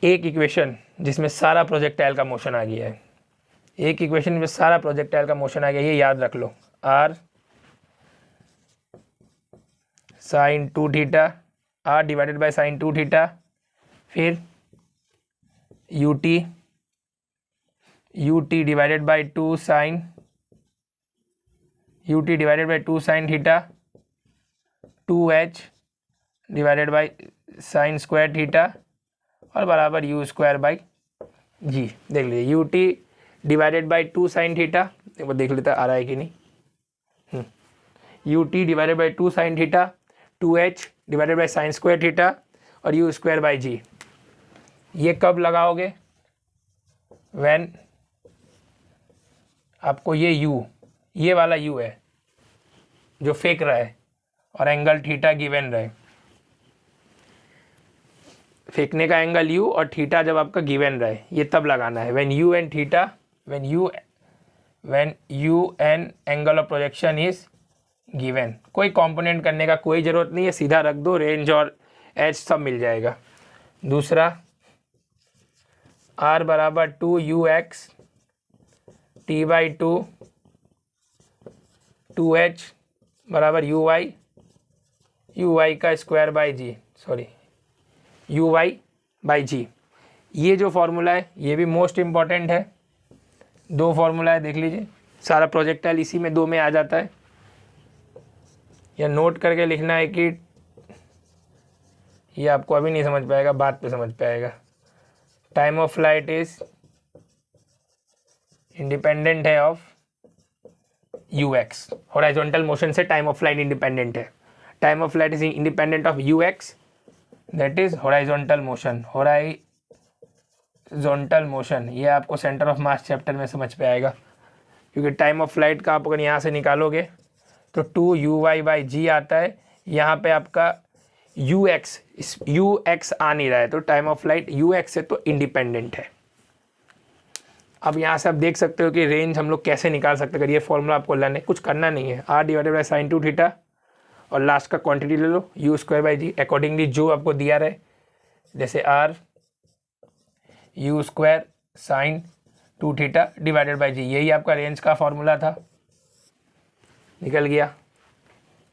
एक इक्वेशन जिसमें सारा प्रोजेक्टाइल का मोशन आ गया है, एक इक्वेशन में सारा प्रोजेक्टाइल का मोशन आ गया, ये याद रख लो। r sin 2 theta, r divided by sin 2 theta, फिर ut divided by 2 sin theta, 2h divided by sine square theta और बराबर u स्क्वायर बाई जी। देख लीजिए ut divided by 2 sin theta, एक बार देख लेता आ रहा है कि नहीं। ut divided by 2 sin theta, 2h divided by sine square theta और u स्क्वायर बाई जी। ये कब लगाओगे? व्हेन आपको ये वाला u है जो फेंक रहा है और एंगल थीटा गिवन रहे। फेंकने का एंगल u और थीटा जब आपका गिवन रहे, ये तब लगाना है। When u and theta, when u and angle of projection is given. कोई कंपोनेंट करने का कोई ज़रूरत नहीं है, सीधा रख दो, रेंज और एच सब मिल जाएगा। दूसरा r बराबर 2ux t बाई 2h बराबर ui का square by g, sorry ui by g. ये जो फॉर्मूला है ये भी मोस्ट इम्पॉर्टेंट है। दो फॉर्मूला है, देख लीजिए, सारा प्रोजेक्टाइल इसी में दो में आ जाता है। या नोट करके लिखना है कि ये आपको अभी नहीं समझ पाएगा, बाद पे समझ पाएगा। Time of flight is independent है ऑफ ux। हॉरिजॉन्टल मोशन से टाइम ऑफ फ्लाइट इंडिपेंडेंट है। Time of flight is independent of ux, that is horizontal motion. Horizontal motion ये आपको सेंटर ऑफ मास चैप्टर में समझ पे आएगा, क्योंकि टाइम ऑफ फ्लाइट का आप अगर यहाँ से निकालोगे तो 2uy बाई जी आता है। यहाँ पे आपका ux आ नहीं रहा है, तो टाइम ऑफ फ्लाइट ux से तो इंडिपेंडेंट है। अब यहाँ से आप देख सकते हो कि रेंज हम लोग कैसे निकाल सकते हैं। अगर ये फॉर्मूला आपको लर्न है, कुछ करना नहीं है, r divided by sine 2 theta और लास्ट का क्वांटिटी ले लो u square by g, accordingly जो आपको दिया रहे, जैसे r u square sine 2 theta divided by g, यही आपका रेंज का फॉर्मूला था, निकल गया।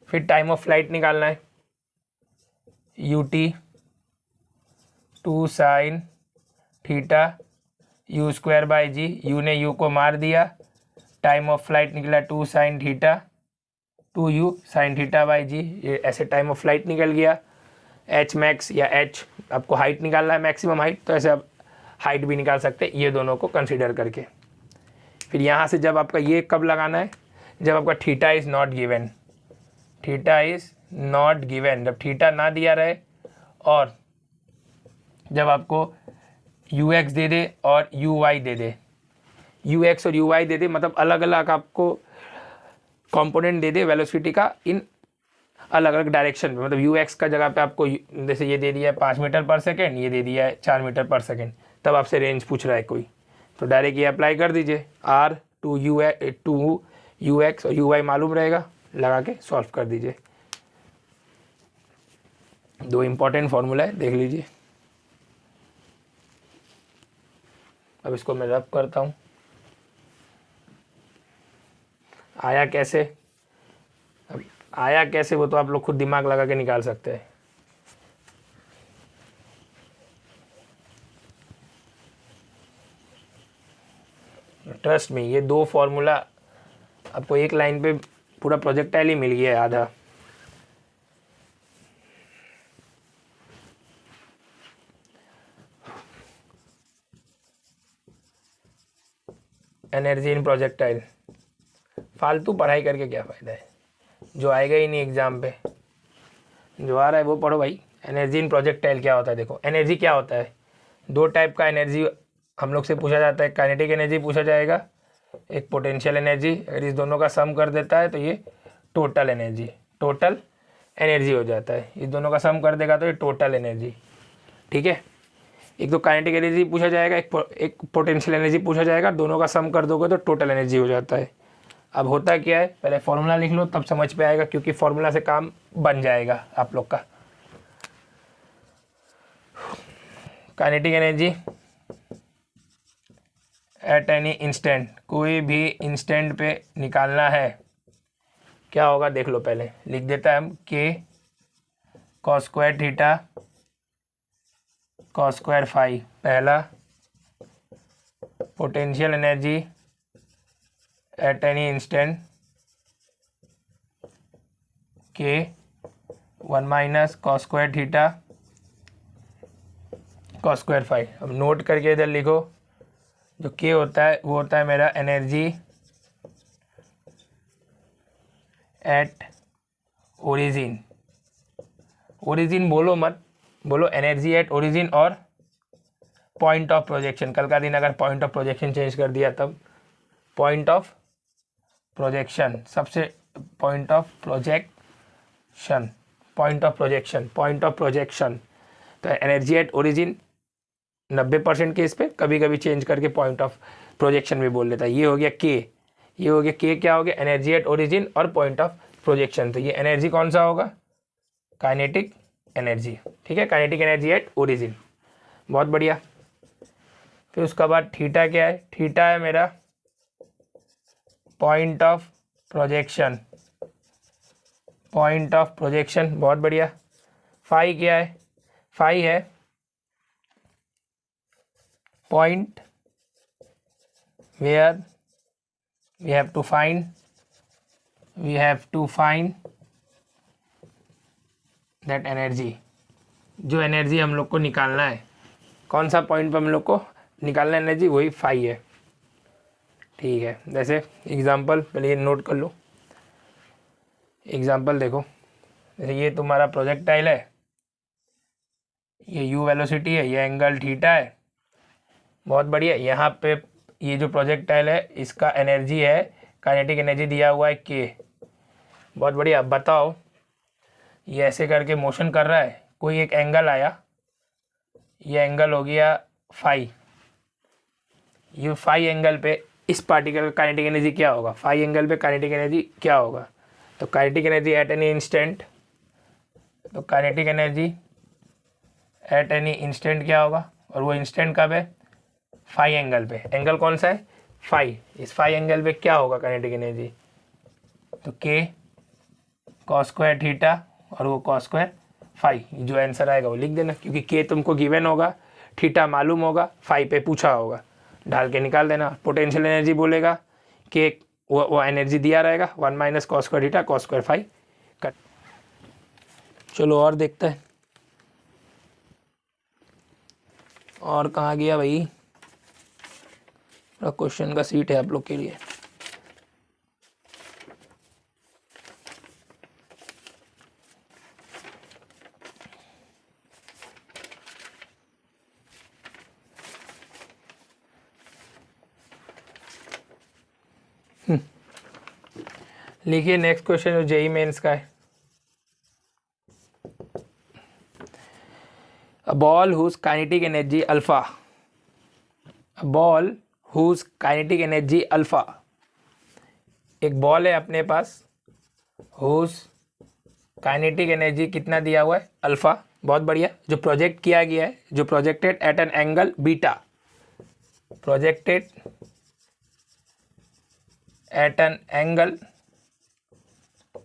फिर टाइम ऑफ फ्लाइट निकालना है, ut 2 sine theta u square by g, u ने u को मार दिया, टाइम ऑफ फ्लाइट निकला 2 sine theta 2u sine theta by g. ये ऐसे टाइम ऑफ फ्लाइट निकल गया। h मैक्स या h आपको हाइट निकालना है, मैक्सिमम हाइट, तो ऐसे आप हाइट भी निकाल सकते हैं, ये दोनों को कंसीडर करके। फिर यहाँ से जब आपका ये कब लगाना है, जब आपका theta is not given, theta is not given, जब थीटा ना दिया रहे और जब आपको ux दे दे और uy दे दे, ux और uy दे दे, मतलब अलग अलग आपको कंपोनेंट दे दे वेलोसिटी का इन अलग अलग डायरेक्शन में। मतलब ux का जगह पे आपको जैसे ये दे दिया है 5 मीटर पर सेकेंड, ये दे दिया है 4 मीटर पर सेकेंड, तब आपसे रेंज पूछ रहा है कोई, तो डायरेक्ट ये अप्लाई कर दीजिए। r 2ux और uy मालूम रहेगा, लगा के सॉल्व कर दीजिए। दो इंपॉर्टेंट फॉर्मूला है, देख लीजिए। अब इसको मैं रब करता हूँ। आया कैसे, अब आया कैसे वो तो आप लोग खुद दिमाग लगा के निकाल सकते हैं। ट्रस्ट में ये दो फॉर्मूला आपको एक लाइन पे पूरा प्रोजेक्टाइल ही मिल गया है आधा। एनर्जी इन प्रोजेक्टाइल, फालतू पढ़ाई करके क्या फ़ायदा है, जो आएगा ही नहीं एग्जाम पे, जो आ रहा है वो पढ़ो भाई। एनर्जी इन प्रोजेक्टाइल क्या होता है, देखो एनर्जी क्या होता है, दो टाइप का एनर्जी हम लोग से पूछा जाता है। काइनेटिक एनर्जी पूछा जाएगा, एक पोटेंशियल एनर्जी। अगर इस दोनों का सम कर देता है तो ये टोटल एनर्जी हो जाता है। इस दोनों का सम कर देगा तो ये टोटल एनर्जी, ठीक है। एक तो काइनेटिक एनर्जी पूछा जाएगा, एक पोटेंशियल एनर्जी पूछा जाएगा, दोनों का सम कर दोगे तो टोटल एनर्जी हो जाता है। अब होता क्या है, पहले फॉर्मूला लिख लो तब समझ पे आएगा, क्योंकि फॉर्मूला से काम बन जाएगा आप लोग का। Kinetic energy at any instant, कोई भी इंस्टेंट पे निकालना है, क्या होगा देख लो। पहले लिख देता है हम k cos square theta cos square phi. पहला potential energy at any instant k 1 minus cos square theta cos square phi. अब नोट करके इधर लिखो, जो के होता है वो होता है मेरा एनर्जी एट ओरिजिन। ओरिजिन बोलो मत, बोलो एनर्जी एट ओरिजिन और पॉइंट ऑफ प्रोजेक्शन। कल का दिन अगर पॉइंट ऑफ प्रोजेक्शन चेंज कर दिया तब पॉइंट ऑफ प्रोजेक्शन, सबसे point of projection, point of projection, point of projection. तो एनर्जी एट ओरिजिन 90% केस पे कभी कभी चेंज करके पॉइंट ऑफ प्रोजेक्शन भी बोल लेता है। ये हो गया के, ये हो गया के, क्या हो गया एनर्जी एट ओरिजिन और पॉइंट ऑफ प्रोजेक्शन। तो ये एनर्जी कौन सा होगा, काइनेटिक एनर्जी। ठीक है, काइनेटिक एनर्जी एट ओरिजिन, बहुत बढ़िया। फिर उसके बाद थीटा क्या है, थीटा है मेरा point of projection, point of projection, बहुत बढ़िया। फाई क्या है, फाई है point where we have to find that energy, जो एनर्जी हम लोग को निकालना है, कौन सा पॉइंट पर हम लोग को निकालना एनर्जी, वही फाई है। ठीक है, जैसे एग्जांपल पहले ये नोट कर लो। एग्जांपल देखो, जैसे ये तुम्हारा प्रोजेक्टाइल है, ये यू वेलोसिटी है, ये एंगल थीटा है, बहुत बढ़िया। यहाँ पे ये जो प्रोजेक्टाइल है इसका एनर्जी है, काइनेटिक एनर्जी दिया हुआ है के, बहुत बढ़िया। अब बताओ, ये ऐसे करके मोशन कर रहा है, कोई एक एंगल आया, ये एंगल हो गया फाई, ये फाई एंगल पे इस पार्टिकल का काइनेटिक एनर्जी क्या होगा, फाई एंगल पे काइनेटिक एनर्जी क्या होगा। तो kinetic energy at any instant, तो kinetic energy at any instant क्या होगा, और वो इंस्टेंट कब है, फाई एंगल पे। एंगल कौन सा है, फाई। इस फाई एंगल पे क्या होगा काइनेटिक एनर्जी, तो के कॉस स्क्वायर थीटा और वो कॉस स्क्वायर फाई। जो आंसर आएगा वो लिख देना, क्योंकि के तुमको गिवन होगा, थीटा मालूम होगा, फाई पे पूछा होगा, डाल के निकाल देना। पोटेंशियल एनर्जी बोलेगा कि वो एनर्जी दिया रहेगा 1 minus cos square theta cos square phi cut. चलो और देखते हैं, और कहाँ गया भाई, क्वेश्चन का सीट है आप लोग के लिए। लिखिए नेक्स्ट क्वेश्चन जो जेई मेंस का है। A ball whose kinetic energy alpha, a ball whose kinetic energy alpha, एक बॉल है अपने पास, हुज काइनेटिक एनर्जी कितना दिया हुआ है, अल्फा, बहुत बढ़िया। जो प्रोजेक्ट किया गया है, जो projected at an angle beta, projected at an angle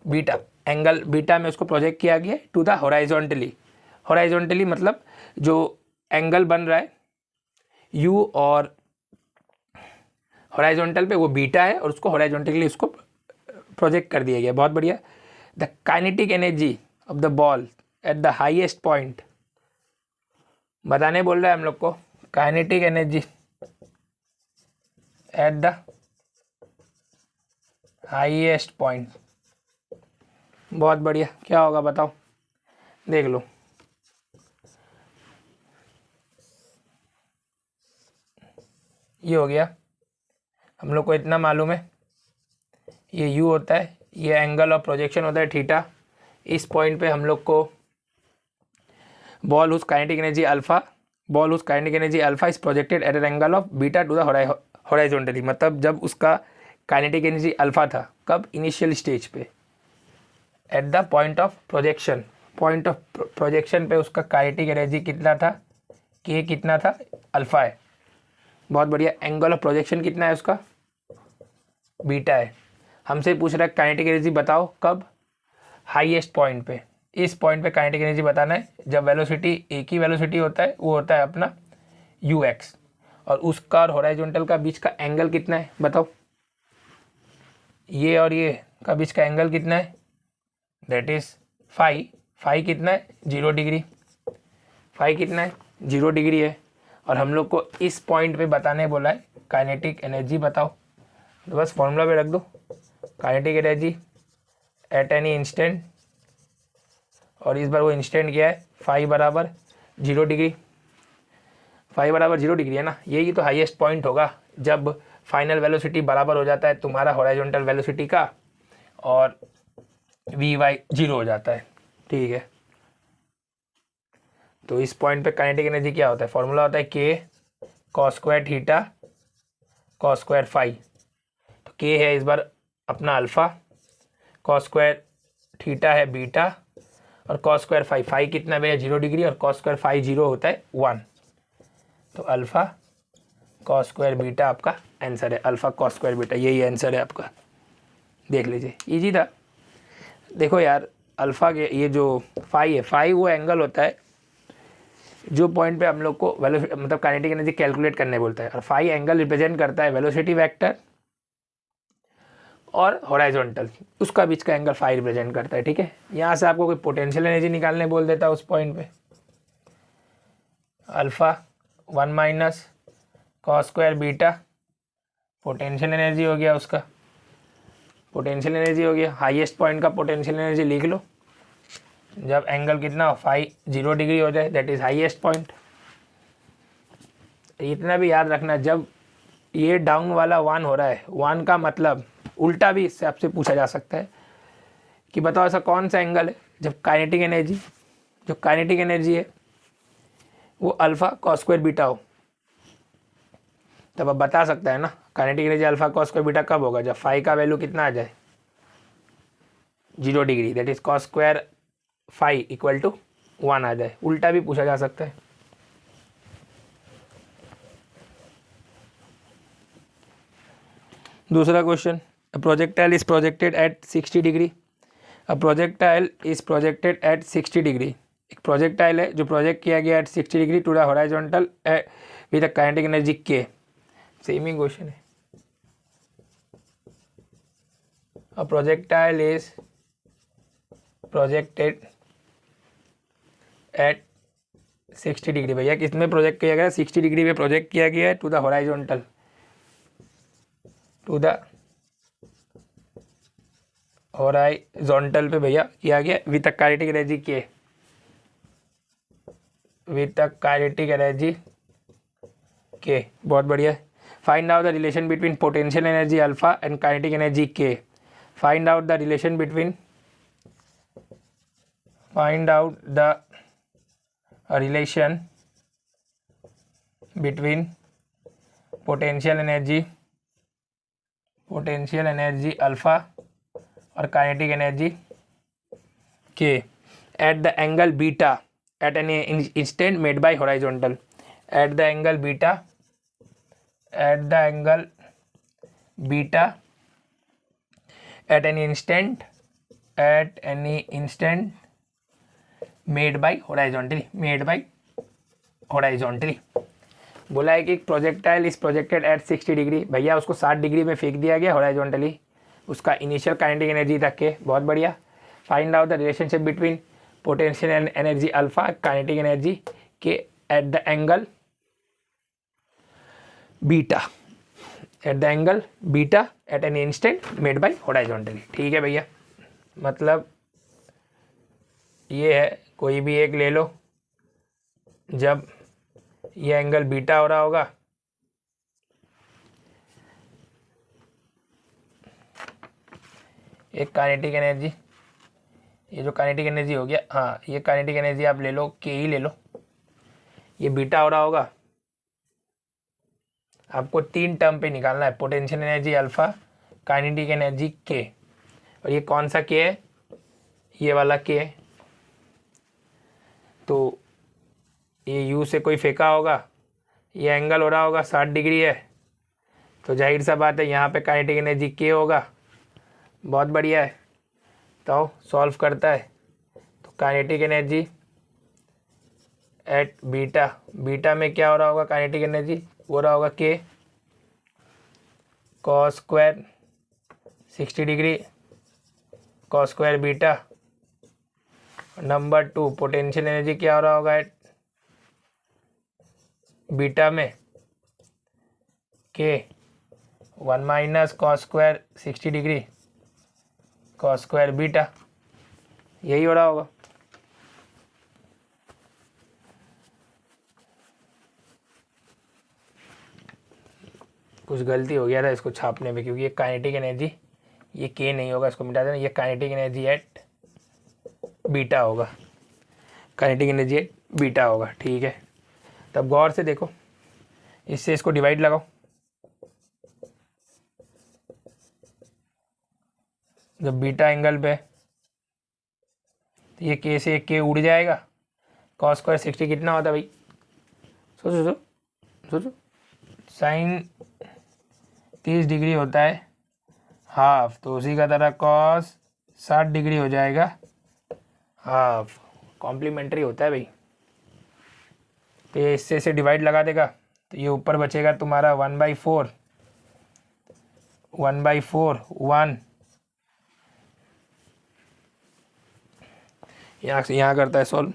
beta, angle beta में उसको प्रोजेक्ट किया गया है टू द हॉराइजॉन्टली। हॉराइजॉन्टली मतलब जो एंगल बन रहा है यू और हॉराइजॉन्टल पे वो बीटा है, और उसको हॉराइजॉन्टली उसको प्रोजेक्ट कर दिया गया, बहुत बढ़िया। The kinetic energy of the ball at the highest point, बताने बोल रहा है हम लोग को, kinetic energy at the highest point, बहुत बढ़िया। क्या होगा बताओ, देख लो। ये हो गया, हम लोग को इतना मालूम है, ये यू होता है, ये एंगल ऑफ प्रोजेक्शन होता है थीटा। इस पॉइंट पे हम लोग को ball whose kinetic energy alpha, ball whose kinetic energy alpha is projected at an angle of beta to the horizontally, मतलब जब उसका काइनेटिक एनर्जी अल्फा था, कब, इनिशियल स्टेज पे, at the point of projection, point of projection पे उसका kinetic energy कितना था, के कितना था, अल्फा है, बहुत बढ़िया। एंगल ऑफ प्रोजेक्शन कितना है उसका, बीटा है। हमसे पूछ रहा है काइनेटिक एनर्जी बताओ कब, हाईएस्ट पॉइंट पे। इस पॉइंट पे काइनेटिक एनर्जी बताना है जब वेलोसिटी एक ही वेलोसिटी होता है, वो होता है अपना यू एक्स, और उसका और हॉराइजॉन्टल का बीच का एंगल कितना है बताओ, ये और ये का बीच का एंगल कितना है, दैट इज फाई। फाई कितना है, 0 डिग्री। फाई कितना है, 0 डिग्री है। और हम लोग को इस पॉइंट पे बताने बोला है काइनेटिक एनर्जी बताओ, तो बस फॉर्मूला पे रख दो, kinetic energy at any instant, और इस बार वो इंस्टेंट क्या है, फाई बराबर 0 डिग्री। फाई बराबर 0 डिग्री है ना, यही तो हाईएस्ट पॉइंट होगा जब फाइनल वेलोसिटी बराबर हो जाता है तुम्हारा हॉराइजॉन्टल वेलोसिटी का, और वी वाई 0 हो जाता है, ठीक है। तो इस पॉइंट पे काइनेटिक एनर्जी क्या होता है, फॉर्मूला होता है K cos square theta cos square phi. तो के है इस बार अपना अल्फा, कॉस स्क्वायर थीटा है बीटा, और कॉस स्क्वायर फाई, फाई कितना भैया 0 डिग्री, और कॉस स्क्वायर फाई 0 होता है 1। तो अल्फा कॉस स्क्वायर बीटा आपका आंसर है, अल्फा कॉस स्क्वायर बीटा, यही आंसर है आपका। देख लीजिए इजी था। देखो यार अल्फा के ये जो फाई है, फाई वो एंगल होता है जो पॉइंट पे हम लोग को मतलब काइनेटिक एनर्जी कैलकुलेट करने बोलता है, और फाई एंगल रिप्रेजेंट करता है वेलोसिटी वेक्टर और हॉराइजॉन्टल, उसका बीच का एंगल फाई रिप्रेजेंट करता है, ठीक है। यहाँ से आपको कोई पोटेंशियल एनर्जी निकालने बोल देता है उस पॉइंट पे, alpha 1 minus cos square beta, potential energy हो गया उसका, पोटेंशियल एनर्जी हो गया। हाईएस्ट पॉइंट का पोटेंशियल एनर्जी लिख लो, जब एंगल कितना हो, फाई 0 डिग्री हो जाए, दैट इज हाईएस्ट पॉइंट। इतना भी याद रखना, जब ये डाउन वाला 1 हो रहा है, 1 का मतलब उल्टा भी इससे आपसे पूछा जा सकता है कि बताओ ऐसा कौन सा एंगल है जब काइनेटिक एनर्जी है वो अल्फा कॉस स्क्वायर बीटा हो, तब अब बता सकता है ना kinetic energy alpha cos square beta कब होगा, जब फाई का वैल्यू कितना आ जाए 0 degree, that is cos square phi equal to 1 आ जाए। उल्टा भी पूछा जा सकता है। दूसरा question, a projectile is projected at 60 degree. A projectile is projected at 60 degree, एक प्रोजेक्टाइल है जो प्रोजेक्ट किया गया at 60 degree to the horizontal with a kinetic energy K. Same ही क्वेश्चन है। A projectile is projected at 60 degree, भैया किस में प्रोजेक्ट किया गया, 60 डिग्री में प्रोजेक्ट किया गया है to the horizontal, to the horizontal पे भैया किया गया with a kinetic energy k, with a kinetic energy k, बहुत बढ़िया। Find out the relation between potential energy alpha and kinetic energy k. Find out the relation between, find out the relation between potential energy alpha और kinetic energy k at the angle beta at an instant made by horizontal, at the angle beta at any instant made by horizontally, बोला है कि projectile is projected at 60 degree, भैया उसको 60 degree में फेंक दिया गया हॉराइजॉन्टली, उसका इनिशियल काइनेटिक एनर्जी तक के, बहुत बढ़िया। Find out the relationship between potential energy alpha kinetic energy k at the angle beta, at an instant made by horizontally, ठीक है भैया। मतलब ये है, कोई भी एक ले लो, जब ये एंगल बीटा हो रहा होगा एक काइनेटिक एनर्जी, ये जो काइनेटिक एनर्जी हो गया, हाँ ये काइनेटिक एनर्जी आप ले लो, के ही ले लो, ये बीटा हो रहा होगा, आपको 3 टर्म पे निकालना है, potential energy alpha, kinetic energy के, और ये कौन सा के है, ये वाला के है। तो ये यू से कोई फेंका होगा, ये एंगल हो रहा होगा 60 डिग्री है, तो जाहिर सा बात है यहाँ पे काइनेटिक एनर्जी के होगा। बहुत बढ़िया है। तो सॉल्व करता है तो kinetic energy eight beta, beta में क्या हो रहा होगा काइनेटिक एनर्जी, हो रहा होगा के cos square 60 degree cos square beta. Number 2 potential energy क्या हो रहा होगा एट बीटा में, के 1 minus cos square 60 degree cos square beta, यही हो रहा होगा। कुछ गलती हो गया था इसको छापने में, क्योंकि ये काइनेटिक एनर्जी, ये के नहीं होगा, इसको मिटा देना, ये काइनेटिक एनर्जी एट बीटा होगा, काइनेटिक एनर्जी एट बीटा होगा। ठीक है, तब गौर से देखो, इससे इसको डिवाइड लगाओ, जब बीटा एंगल पे तो ये के से के उड़ जाएगा, कॉस स्क्वायर 60 कितना होता है भाई, सोचो सोचो सोचो, साइन 30 डिग्री होता है हाफ, तो उसी का तरह कॉस 60 डिग्री हो जाएगा हाफ, कॉम्प्लीमेंट्री होता है भाई। तो ये इससे से डिवाइड लगा देगा, तो ये ऊपर बचेगा तुम्हारा 1/4 1 यहाँ से यहाँ करता है सॉल्व,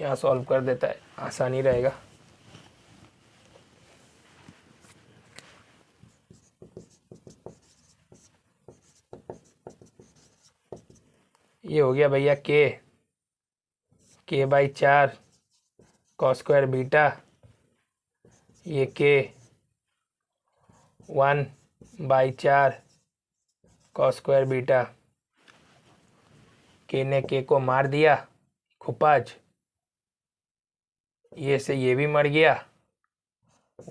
यहाँ सॉल्व कर देता है, आसानी रहेगा। ये हो गया भैया के बाई 4 कॉस स्क्वायर बीटा, ये के 1/4 कॉस स्क्वायर बीटा, के ने के को मार दिया खुपाज, ये से ये भी मर गया,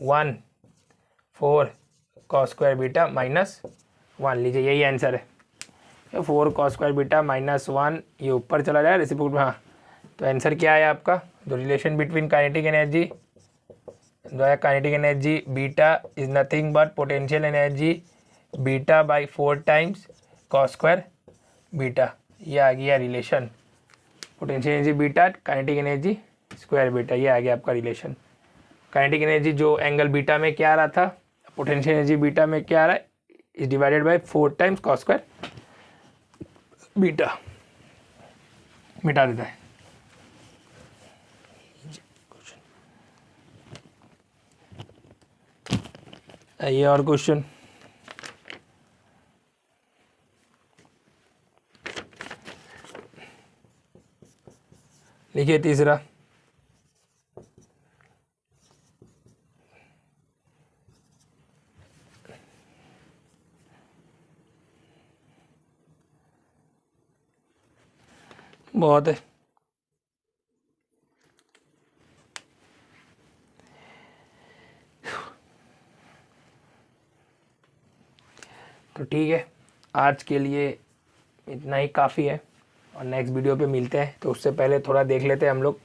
1/4 कॉस स्क्वायर बीटा -1 लीजिए, यही आंसर है। 4 कॉस स्क्वायर बीटा -1, ये ऊपर चला जाए रेसिप्रोकल में। हाँ, तो आंसर क्या है आपका, the relation between kinetic energy, kinetic energy beta is nothing but potential energy beta by 4 times cos square beta, ये आ गया relation, potential energy beta kinetic energy square beta, ये आ गया आपका रिलेशन। काइनेटिक एनर्जी जो angle beta में क्या आ रहा था, पोटेंशियल एनर्जी बीटा में क्या आ रहा है, is divided by 4 times cos square beta, मिटा देता है। आइए और क्वेश्चन, लिखिए तीसरा, बहुत है। तो ठीक है, आज के लिए इतना ही काफ़ी है, और नेक्स्ट वीडियो पे मिलते हैं। तो उससे पहले थोड़ा देख लेते हैं हम लोग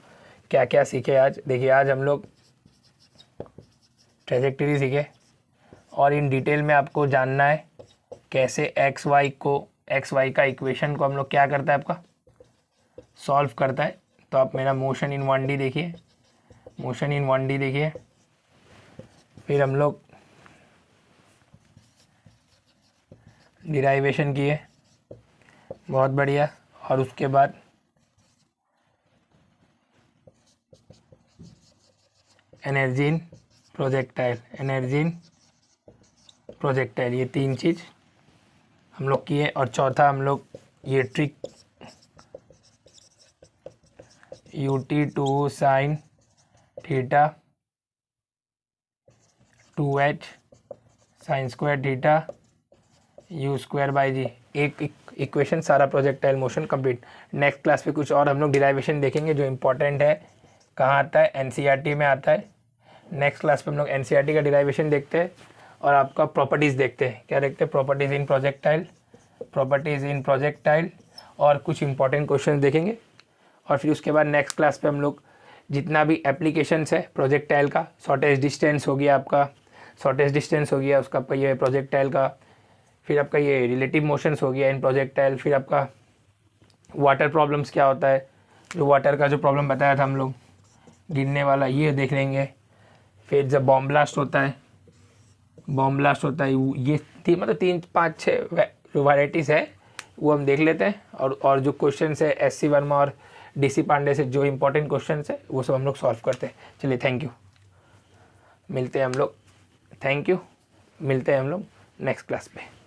क्या क्या सीखे आज। देखिए, आज हम लोग ट्रेजेक्टरी सीखे, और इन डिटेल में आपको जानना है कैसे एक्स वाई का इक्वेशन को हम लोग क्या करता है, आपका सॉल्व करता है। तो आप मेरा मोशन इन 1D देखिए, मोशन इन 1D देखिए, फिर हम लोग डिराइवेशन किए, बहुत बढ़िया, और उसके बाद energy in projectile, energy in projectile, ये 3 चीज़ हम लोग किए। और चौथा हम लोग ये trick ut2 sine theta 2h sine square theta u²/g, एक इक्वेशन सारा projectile motion complete. Next class पे कुछ और हम लोग डिराइवेशन देखेंगे जो इम्पोर्टेंट है, कहाँ आता है, एनसीईआरटी में आता है। नेक्स्ट क्लास पे हम लोग एनसीईआरटी का डिराइवेशन देखते हैं, और आपका प्रॉपर्टीज़ देखते हैं। क्या देखते हैं, प्रॉपर्टीज़ इन प्रोजेक्टाइल, प्रॉपर्टीज़ इन प्रोजेक्टाइल, और कुछ इंपॉर्टेंट क्वेश्चन देखेंगे। और फिर उसके बाद नेक्स्ट क्लास पे हम लोग जितना भी एप्लीकेशंस है प्रोजेक्टाइल का, शॉर्टेज डिस्टेंस हो गया आपका, शॉर्टेज डिस्टेंस हो गया उसका, ये प्रोजेक्टाइल का, फिर आपका ये रिलेटिव मोशंस हो गया इन प्रोजेक्टाइल, फिर आपका वाटर प्रॉब्लम्स क्या होता है, जो वाटर का जो प्रॉब्लम बताया था हम लोग गिरने वाला, ये देख लेंगे। फिर जब बॉम्ब ब्लास्ट होता है, बॉम्ब ब्लास्ट होता है, ये मतलब 3-5-6 वैराइटीज़ है वो हम देख लेते हैं। और जो क्वेश्चन है SC वर्मा और DC पांडे से जो इंपॉर्टेंट क्वेश्चन है वो सब हम लोग सॉल्व करते हैं। चलिए थैंक यू, मिलते हैं हम लोग, थैंक यू, मिलते हैं हम लोग नेक्स्ट क्लास पे।